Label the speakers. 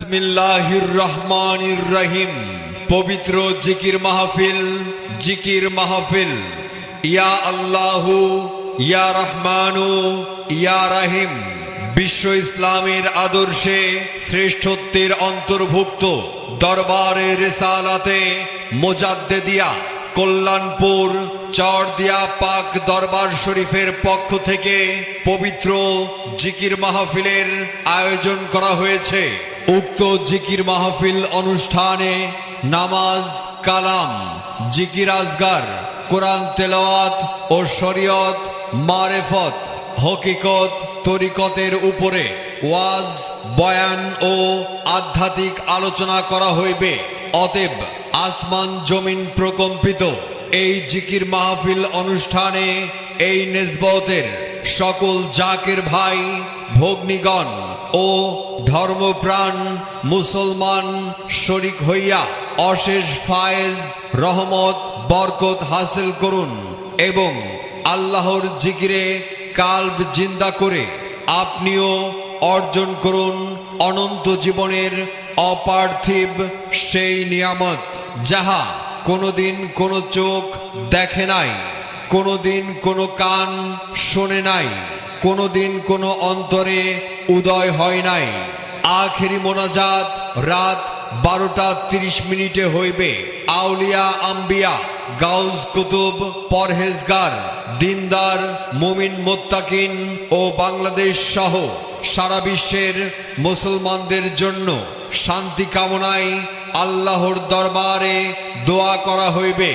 Speaker 1: বিসমিল্লাহির রহমানির রহিম। পবিত্র জিকির মাহফিল। ইয়া আল্লাহু ইয়া রহমানু ইয়া রহিম। বিশ্ব ইসলামের আদর্শে শ্রেষ্ঠত্বের অন্তর্ভুক্ত দরবারে রিসালাতে মুজাদ্দেদিয়া কল্যাণপুর চরদিয়া পাক দরবার শরীফের পক্ষ থেকে পবিত্র জিকির মাহফিলের আয়োজন করা হয়েছে। উক্ত জিকির মাহফিল অনুষ্ঠানে নামাজ, কালাম, জিকির আজগার, কোরআন তেলাওয়াত ও শরীয়ত, মারেফত, হকিকত, তরিকতের উপরে ওয়াজ, বয়ান ও আধ্যাত্মিক আলোচনা করা হইবে। অতএব আসমান জমিন প্রকম্পিত এই জিকির মাহফিল অনুষ্ঠানে এই নেসবতের সকল জাকির ভাই ভগ্নীগণ ও ধর্মপ্রাণ মুসলমান শরিক হইয়া অশেষ ফায়েজ, রহমত, বরকত হাসিল করুন এবং আল্লাহর জিকিরে কালব জিন্দা করে আপনিও অর্জন করুন অনন্ত জীবনের অপার্থিব সেই নিয়ামত, যাহা কোনোদিন কোনো চোখ দেখে নাই, কোনোদিন কোনো কান শোনে নাই, কোনোদিন কোনো অন্তরে উদয় হয় নাই। আখেরি মোনাজাত রাত 12:30 হইবে। আউলিয়া আম্বিয়া, গাউজ কুতুব, পরহেজগার, দিনদার, মুমিন মুত্তাকিন ও বাংলাদেশ সহ সারা বিশ্বের মুসলমানদের জন্য শান্তি কামনায় আল্লাহর দরবারে দোয়া করা হইবে।